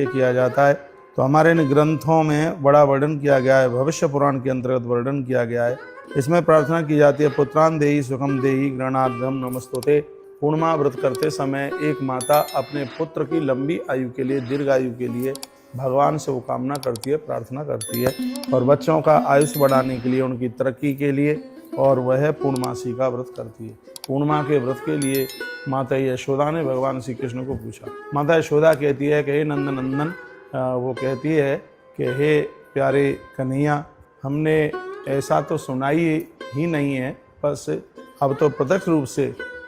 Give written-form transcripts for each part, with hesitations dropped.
किया जाता है। तो हमारे इन ग्रंथों में बड़ा वर्णन किया गया है, भविष्य पुराण के अंतर्गत वर्णन किया गया है। इसमें प्रार्थना की जाती है, पुत्रान देहि सुखम देहि गृणाद्यम नमस्तुते। पूर्णिमा व्रत करते समय एक माता अपने पुत्र की लंबी आयु के लिए, दीर्घ आयु के लिए भगवान से वो कामना करती है, प्रार्थना करती है, और बच्चों का आयुष बढ़ाने के लिए, उनकी तरक्की के लिए, और वह पूर्णमासी का व्रत करती है। पूर्णिमा के व्रत के लिए माता यशोदा ने भगवान श्री कृष्ण को पूछा। माता यशोदा कहती है कि हे नंदन नंदन, वो कहती है कि हे प्यारे कन्हैया, हमने ऐसा तो सुनाई ही नहीं है, बस अब तो प्रत्यक्ष रूप से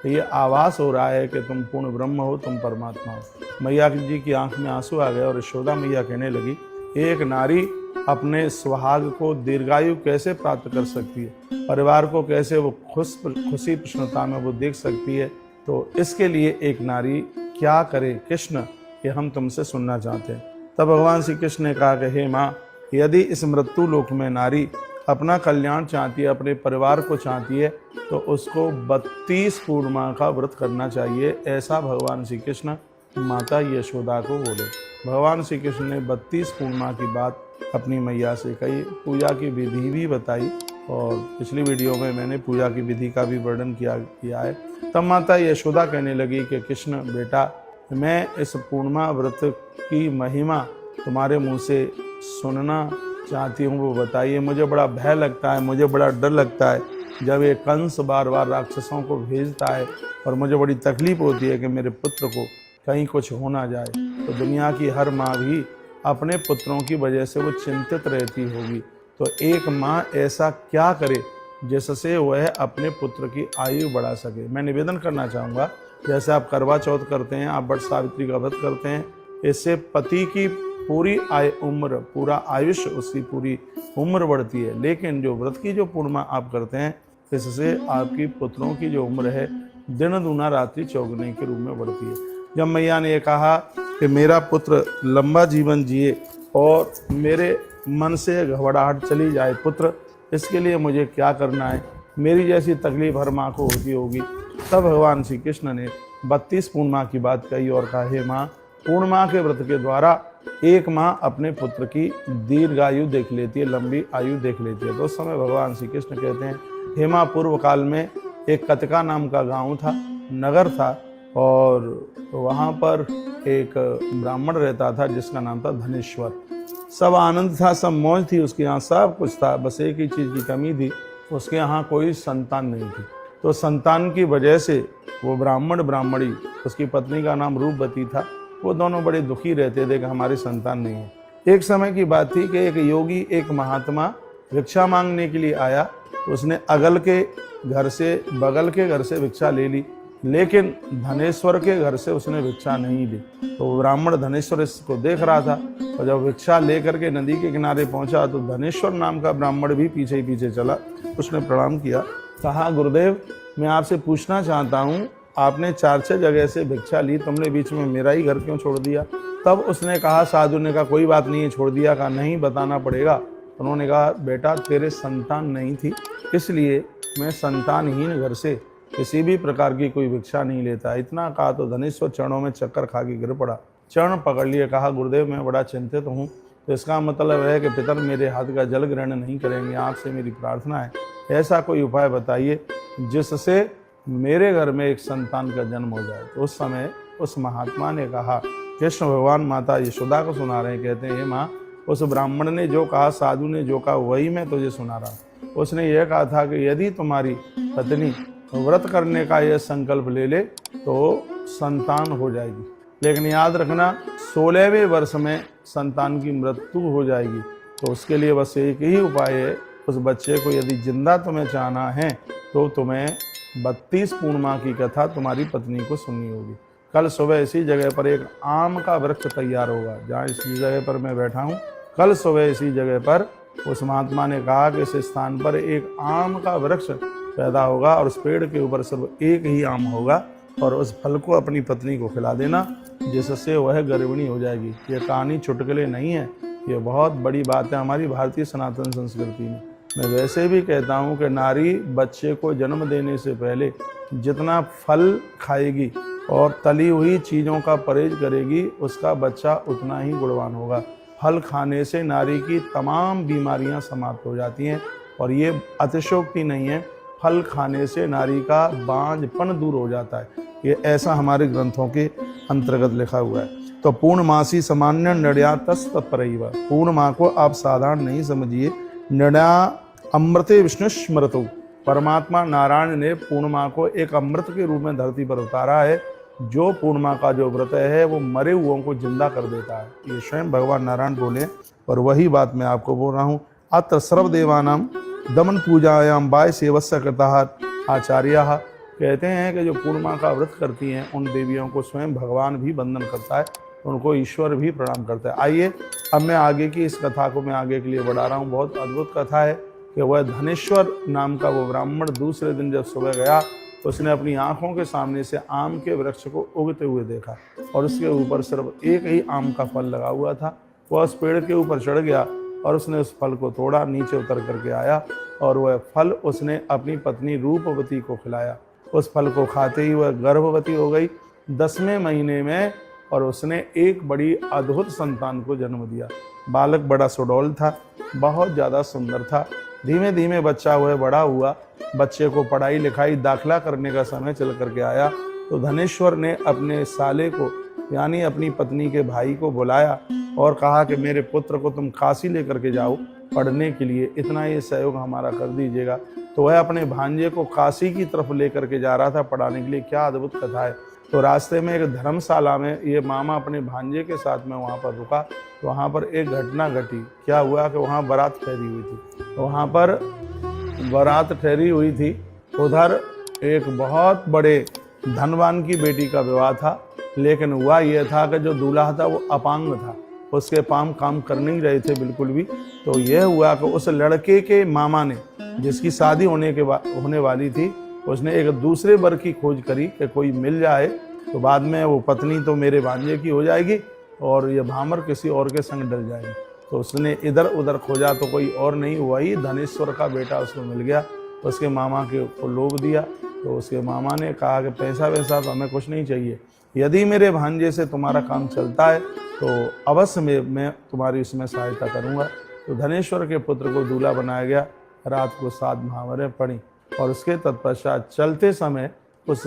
ये आभास हो रहा है कि तुम पूर्ण ब्रह्म हो, तुम परमात्मा हो। मैया जी की आंख में आंसू आ गए और यशोदा मैया कहने लगी, एक नारी अपने सुहाग को दीर्घायु कैसे प्राप्त कर सकती है, परिवार को कैसे वो खुशी प्रसन्नता में वो देख सकती है, तो इसके लिए एक नारी क्या करे कृष्ण, ये हम तुमसे सुनना चाहते हैं। तब भगवान श्री कृष्ण ने कहा कि हे माँ, यदि इस मृत्यु लोक में नारी अपना कल्याण चाहती है, अपने परिवार को चाहती है, तो उसको 32 पूर्णिमा का व्रत करना चाहिए। ऐसा भगवान श्री कृष्ण माता यशोदा को बोले। भगवान श्री कृष्ण ने 32 पूर्णिमा की बात अपनी मैया से कही, पूजा की विधि भी बताई, और पिछली वीडियो में मैंने पूजा की विधि का भी वर्णन किया है। तब माता यशोदा कहने लगी कि कृष्ण बेटा, मैं इस पूर्णिमा व्रत की महिमा तुम्हारे मुंह से सुनना चाहती हूँ, वो बताइए। मुझे बड़ा भय लगता है, मुझे बड़ा डर लगता है जब ये कंस बार बार राक्षसों को भेजता है, और मुझे बड़ी तकलीफ होती है कि मेरे पुत्र को कहीं कुछ हो ना जाए। तो दुनिया की हर माँ भी अपने पुत्रों की वजह से वो चिंतित रहती होगी, तो एक माँ ऐसा क्या करे जिससे वह अपने पुत्र की आयु बढ़ा सके। मैं निवेदन करना चाहूँगा, जैसे आप करवा चौथ करते हैं, आप वट सावित्री का व्रत करते हैं, इससे पति की पूरी पूरा आयुष, उसकी पूरी उम्र बढ़ती है। लेकिन जो व्रत की जो पूर्णिमा आप करते हैं, इससे आपकी पुत्रों की जो उम्र है दिन दूना रात्रि चौगुने के रूप में बढ़ती है। जब मैया ने ये कहा कि मेरा पुत्र लंबा जीवन जिए और मेरे मन से घबराहट चली जाए, पुत्र इसके लिए मुझे क्या करना है, मेरी जैसी तकलीफ हर माँ को होती होगी। तब भगवान श्री कृष्ण ने 32 पूर्णिमा की बात कही और कहा, हे माँ, पूर्णिमा के व्रत के द्वारा एक माँ अपने पुत्र की दीर्घ आयु देख लेती है, लंबी आयु देख लेती है। तो उस समय भगवान श्री कृष्ण कहते हैं, हे माँ, पूर्व काल में एक कतिका नाम का गांव था, नगर था, और वहाँ पर एक ब्राह्मण रहता था जिसका नाम था धनेश्वर। सब आनंद था, सब मौज थी, उसके यहाँ सब कुछ था, बस एक ही चीज़ की कमी थी, उसके यहाँ कोई संतान नहीं थी। तो संतान की वजह से वो ब्राह्मणी, उसकी पत्नी का नाम रूपवती था, वो दोनों बड़े दुखी रहते थे कि हमारी संतान नहीं है। एक समय की बात थी कि एक योगी, एक महात्मा भिक्षा मांगने के लिए आया। उसने बगल के घर से भिक्षा ले ली, लेकिन धनेश्वर के घर से उसने भिक्षा नहीं ली। तो ब्राह्मण धनेश्वर इसको देख रहा था, और जब भिक्षा लेकर के नदी के किनारे पहुंचा तो धनेश्वर नाम का ब्राह्मण भी पीछे ही पीछे चला। उसने प्रणाम किया, कहा, गुरुदेव, मैं आपसे पूछना चाहता हूँ, आपने 4-6 जगह से भिक्षा ली, तुमने बीच में मेरा ही घर क्यों छोड़ दिया? तब उसने कहा, साधु ने कहा, कोई बात नहीं है, छोड़ दिया। कहा, नहीं, बताना पड़ेगा। उन्होंने कहा, बेटा, तेरे संतान नहीं थी, इसलिए मैं संतानहीन घर से किसी भी प्रकार की कोई भिक्षा नहीं लेता। इतना कहा तो धनेश्वर चरणों में चक्कर खा के गिर पड़ा, चरण पकड़ लिए, कहा, गुरुदेव, मैं बड़ा चिंतित हूँ। तो इसका मतलब है कि पितर मेरे हाथ का जल ग्रहण नहीं करेंगे, आपसे मेरी प्रार्थना है, ऐसा कोई उपाय बताइए जिससे मेरे घर में एक संतान का जन्म हो जाए। तो उस समय उस महात्मा ने कहा, कृष्ण भगवान माता यशोदा को सुना रहे हैं, कहते हैं, हे माँ, उस ब्राह्मण ने जो कहा, साधु ने जो कहा, वही मैं तुझे सुना रहा। उसने यह कहा था कि यदि तुम्हारी पत्नी व्रत करने का यह संकल्प ले ले तो संतान हो जाएगी, लेकिन याद रखना 16वें वर्ष में संतान की मृत्यु हो जाएगी। तो उसके लिए बस एक ही उपाय है, उस बच्चे को यदि जिंदा तुम्हें चाहना है तो तुम्हें 32 पूर्णिमा की कथा तुम्हारी पत्नी को सुननी होगी। कल सुबह इसी जगह पर एक आम का वृक्ष तैयार होगा, जहाँ इसी जगह पर मैं बैठा हूँ, कल सुबह इसी जगह पर उस महात्मा ने कहा कि इस स्थान पर एक आम का वृक्ष पैदा होगा, और उस पेड़ के ऊपर सिर्फ एक ही आम होगा, और उस फल को अपनी पत्नी को खिला देना, जिससे वह गर्भिणी हो जाएगी। ये कहानी चुटकुले नहीं है, ये बहुत बड़ी बात है हमारी भारतीय सनातन संस्कृति में। मैं वैसे भी कहता हूँ कि नारी बच्चे को जन्म देने से पहले जितना फल खाएगी और तली हुई चीज़ों का परहेज करेगी, उसका बच्चा उतना ही गुणवान होगा। फल खाने से नारी की तमाम बीमारियां समाप्त हो जाती हैं, और ये अतिशयोक्ति नहीं है, फल खाने से नारी का बांझपन दूर हो जाता है। ये ऐसा हमारे ग्रंथों के अंतर्गत लिखा हुआ है। तो पूर्णमासी सामान्य नड्या तत्परैव, पूर्णमा को आप साधारण नहीं समझिए। नड्या अमृते विष्णु स्मृतु, परमात्मा नारायण ने पूर्णिमा को एक अमृत के रूप में धरती पर उतारा है। जो पूर्णिमा का जो व्रत है वो मरे हुओं को जिंदा कर देता है, ये स्वयं भगवान नारायण बोले, और वही बात मैं आपको बोल रहा हूँ। अत्र सर्वदेवानाम दमन पूजायाम बाय सेवस्य कृतः आचार्यः, कहते हैं कि जो पूर्णिमा का व्रत करती हैं उन देवियों को स्वयं भगवान भी वंदन करता है, उनको ईश्वर भी प्रणाम करता है। आइए अब मैं आगे की इस कथा को मैं आगे के लिए बढ़ा रहा हूँ। बहुत अद्भुत कथा है कि वह धनेश्वर नाम का वो ब्राह्मण दूसरे दिन जब सुबह गया, उसने अपनी आंखों के सामने से आम के वृक्ष को उगते हुए देखा, और उसके ऊपर सिर्फ एक ही आम का फल लगा हुआ था। वह उस पेड़ के ऊपर चढ़ गया और उसने उस फल को तोड़ा, नीचे उतर करके आया, और वह फल उसने अपनी पत्नी रूपवती को खिलाया। उस फल को खाते ही वह गर्भवती हो गई 10वें महीने में, और उसने एक बड़ी अद्भुत संतान को जन्म दिया। बालक बड़ा सुडौल था, बहुत ज़्यादा सुंदर था। धीमे धीमे बच्चा वह बड़ा हुआ। बच्चे को पढ़ाई लिखाई दाखिला करने का समय चल करके आया, तो धनेश्वर ने अपने साले को यानी अपनी पत्नी के भाई को बुलाया और कहा कि मेरे पुत्र को तुम काशी लेकर के जाओ पढ़ने के लिए, इतना ये सहयोग हमारा कर दीजिएगा। तो वह अपने भांजे को काशी की तरफ लेकर के जा रहा था पढ़ाने के लिए। क्या अद्भुत कथा है। तो रास्ते में एक धर्मशाला में ये मामा अपने भांजे के साथ में वहाँ पर रुका, तो वहाँ पर एक घटना घटी। क्या हुआ कि वहाँ बारात ठहरी हुई थी, तो वहाँ पर बारात ठहरी हुई थी, उधर एक बहुत बड़े धनवान की बेटी का विवाह था। लेकिन हुआ यह था कि जो दूल्हा था वो अपांग था, उसके पाँव काम कर नहीं रहे थे बिल्कुल भी। तो यह हुआ कि उस लड़के के मामा ने, जिसकी शादी होने वाली थी, उसने एक दूसरे वर की खोज करी कि कोई मिल जाए तो बाद में वो पत्नी तो मेरे भांजे की हो जाएगी और ये भामर किसी और के संग डल जाएगी। तो उसने इधर उधर खोजा तो कोई और नहीं हुआ ही धनेश्वर का बेटा उसको मिल गया। उसके मामा को लोभ दिया, तो उसके मामा ने कहा कि पैसा वैसा तो हमें कुछ नहीं चाहिए, यदि मेरे भांजे से तुम्हारा काम चलता है तो अवश्य मैं तुम्हारी इसमें सहायता करूँगा। तो धनेश्वर के पुत्र को दूल्हा बनाया गया। रात को 7 भामरें पड़ी, और उसके तत्पश्चात चलते समय उस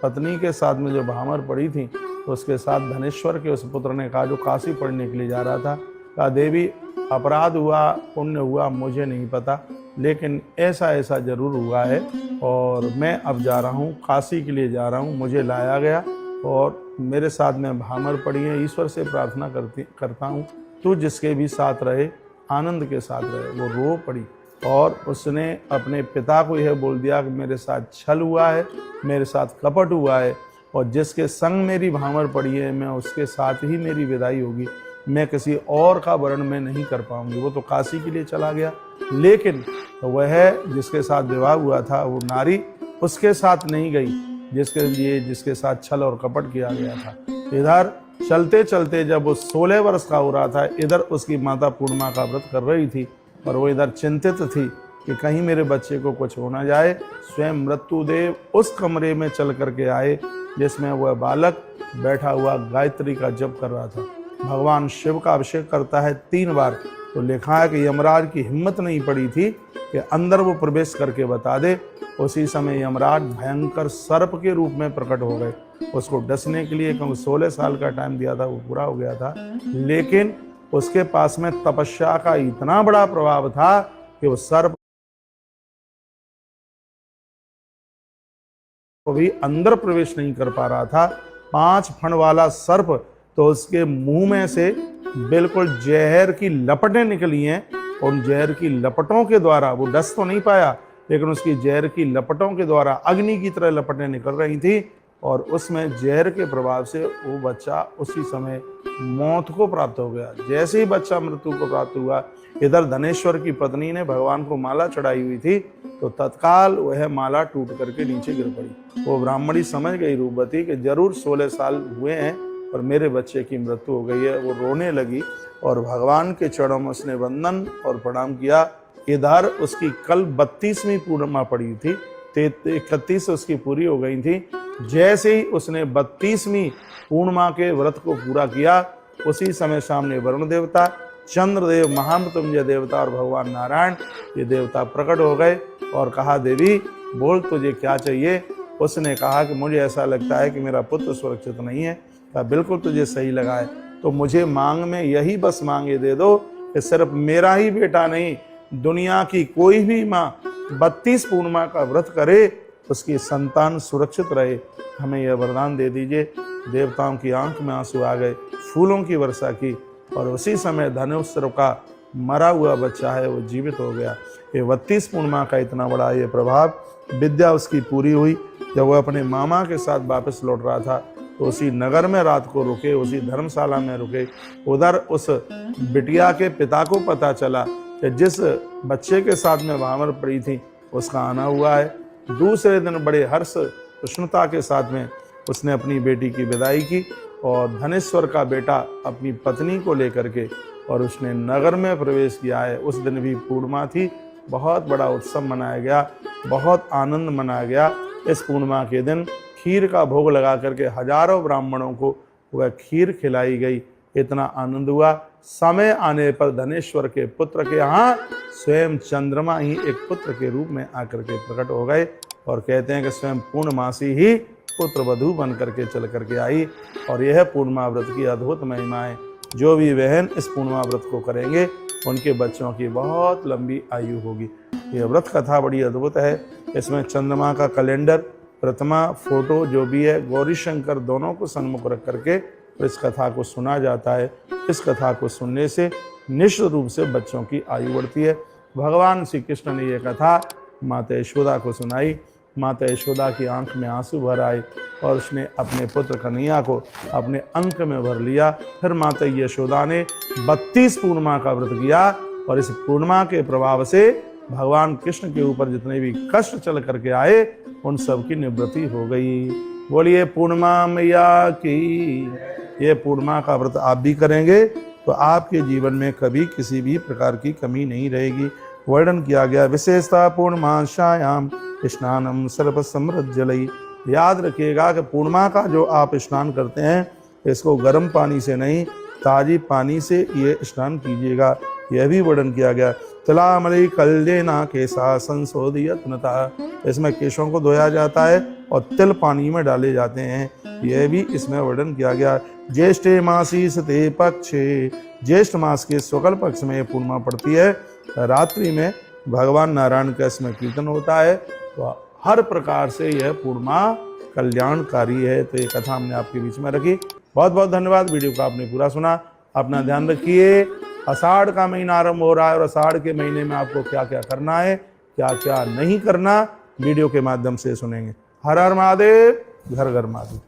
पत्नी के साथ में जो भामर पड़ी थी, तो उसके साथ धनेश्वर के उस पुत्र ने कहा, जो काशी पढ़ने के लिए जा रहा था, कहा देवी अपराध हुआ पुण्य हुआ मुझे नहीं पता, लेकिन ऐसा ऐसा जरूर हुआ है, और मैं अब जा रहा हूँ काशी के लिए जा रहा हूँ, मुझे लाया गया और मेरे साथ में भामर पड़ी है। ईश्वर से प्रार्थना करता हूँ तू जिसके भी साथ रहे आनंद के साथ रहे। वो रो पड़ी और उसने अपने पिता को यह बोल दिया कि मेरे साथ छल हुआ है, मेरे साथ कपट हुआ है, और जिसके संग मेरी भामर पड़ी है मैं उसके साथ ही मेरी विदाई होगी, मैं किसी और का वर्ण में नहीं कर पाऊंगी। वो तो काशी के लिए चला गया, लेकिन वह जिसके साथ विवाह हुआ था वो नारी उसके साथ नहीं गई जिसके साथ छल और कपट किया गया था। इधर चलते चलते जब वो 16 वर्ष का हो रहा था, इधर उसकी माता पूर्णिमा का व्रत कर रही थी, और वो इधर चिंतित थी कि कहीं मेरे बच्चे को कुछ हो ना जाए। स्वयं मृत्युदेव उस कमरे में चल करके आए जिसमें वह बालक बैठा हुआ गायत्री का जप कर रहा था। भगवान शिव का अभिषेक करता है 3 बार। तो लिखा है कि यमराज की हिम्मत नहीं पड़ी थी कि अंदर वो प्रवेश करके बता दे। उसी समय यमराज भयंकर सर्प के रूप में प्रकट हो गए उसको डसने के लिए, क्योंकि 16 साल का टाइम दिया था वो पूरा हो गया था। लेकिन उसके पास में तपस्या का इतना बड़ा प्रभाव था कि वो सर्प को भी अंदर प्रवेश नहीं कर पा रहा था। 5 फण वाला सर्प, तो उसके मुंह में से बिल्कुल जहर की लपटें निकली हैं। उन जहर की लपटों के द्वारा वो डस तो नहीं पाया, लेकिन उसकी जहर की लपटों के द्वारा अग्नि की तरह लपटें निकल रही थी, और उसमें जहर के प्रभाव से वो बच्चा उसी समय मौत को प्राप्त हो गया। जैसे ही बच्चा मृत्यु को प्राप्त हुआ, इधर धनेश्वर की पत्नी ने भगवान को माला चढ़ाई हुई थी, तो तत्काल वह माला टूट करके नीचे गिर पड़ी। वो ब्राह्मणी समझ गई रूपवती कि जरूर 16 साल हुए हैं और मेरे बच्चे की मृत्यु हो गई है। वो रोने लगी और भगवान के चरणों में उसने वंदन और प्रणाम किया। इधर उसकी कल 32वीं पूर्णिमा पड़ी थी, 31 उसकी पूरी हो गई थी। जैसे ही उसने 32वीं पूर्णिमा के व्रत को पूरा किया, उसी समय सामने वरुण देवता, चंद्रदेव, महामृत्युंजय देवता और भगवान नारायण ये देवता प्रकट हो गए और कहा, देवी बोल तुझे क्या चाहिए। उसने कहा कि मुझे ऐसा लगता है कि मेरा पुत्र सुरक्षित नहीं है। कहा बिल्कुल तुझे सही लगा है, तो मुझे मांग में यही बस मांगे दे दो कि सिर्फ मेरा ही बेटा नहीं, दुनिया की कोई भी माँ 32 पूर्णिमा का व्रत करे, उसकी संतान सुरक्षित रहे, हमें यह वरदान दे दीजिए। देवताओं की आंख में आंसू आ गए, फूलों की वर्षा की और उसी समय धनुष का मरा हुआ बच्चा है वो जीवित हो गया। ये 32 पूर्णिमा का इतना बड़ा ये प्रभाव, विद्या उसकी पूरी हुई। जब वह अपने मामा के साथ वापस लौट रहा था तो उसी नगर में रात को रुके, उसी धर्मशाला में रुके। उधर उस बिटिया के पिता को पता चला कि जिस बच्चे के साथ में भामर पड़ी थी उसका आना हुआ है। दूसरे दिन बड़े हर्ष प्रसन्नता के साथ में उसने अपनी बेटी की विदाई की और धनेश्वर का बेटा अपनी पत्नी को लेकर के और उसने नगर में प्रवेश किया है। उस दिन भी पूर्णिमा थी, बहुत बड़ा उत्सव मनाया गया, बहुत आनंद मनाया गया। इस पूर्णिमा के दिन खीर का भोग लगा करके हजारों ब्राह्मणों को वह खीर खिलाई गई। इतना आनंद हुआ। समय आने पर धनेश्वर के पुत्र के यहाँ स्वयं चंद्रमा ही एक पुत्र के रूप में आकर के प्रकट हो गए और कहते हैं कि स्वयं पूर्णमासी ही पुत्र वधू बन करके चल करके आई। और यह पूर्णिमा व्रत की अद्भुत महिमा है। जो भी बहन इस पूर्णिमा व्रत को करेंगे उनके बच्चों की बहुत लंबी आयु होगी। यह व्रत कथा बड़ी अद्भुत है। इसमें चंद्रमा का कैलेंडर, प्रतिमा, फोटो जो भी है, गौरी शंकर दोनों को सन्मुख रख करके इस कथा को सुना जाता है। इस कथा को सुनने से निश्चित रूप से बच्चों की आयु बढ़ती है। भगवान श्री कृष्ण ने यह कथा माता यशोदा को सुनाई। माता यशोदा की आंख में आंसू भर आए और उसने अपने पुत्र कन्हैया को अपने अंक में भर लिया। फिर माता यशोदा ने 32 पूर्णिमा का व्रत किया और इस पूर्णिमा के प्रभाव से भगवान कृष्ण के ऊपर जितने भी कष्ट चल करके आए उन सब की निवृत्ति हो गई। बोलिए पूर्णिमा मैया की। ये पूर्णिमा का व्रत आप भी करेंगे तो आपके जीवन में कभी किसी भी प्रकार की कमी नहीं रहेगी। वर्णन किया गया विशेषता पूर्णिमाशायाम स्नानम सर्व समृद्धजलई। याद रखिएगा कि पूर्णिमा का जो आप स्नान करते हैं इसको गर्म पानी से नहीं, ताजी पानी से ये स्नान कीजिएगा। यह भी वर्णन किया गया। तिलामलई कल्येना केसा संशोधियत्नता। इसमें केशों को धोया जाता है और तिल पानी में डाले जाते हैं। यह भी इसमें वर्णन किया गया। ज्येष्ठे मासी सते पक्षे। ज्येष्ठ मास के शुक्ल पक्ष में पूर्णिमा पड़ती है। रात्रि में भगवान नारायण का इसमें कीर्तन होता है। तो हर प्रकार से यह पूर्णिमा कल्याणकारी है। तो ये कथा हमने आपके बीच में रखी। बहुत बहुत धन्यवाद। वीडियो को आपने पूरा सुना। अपना ध्यान रखिए। आषाढ़ का महीना आरंभ हो रहा है और आषाढ़ के महीने में आपको क्या क्या करना है, क्या क्या नहीं करना, वीडियो के माध्यम से सुनेंगे। हर हर महादेव, घर घर महादेव।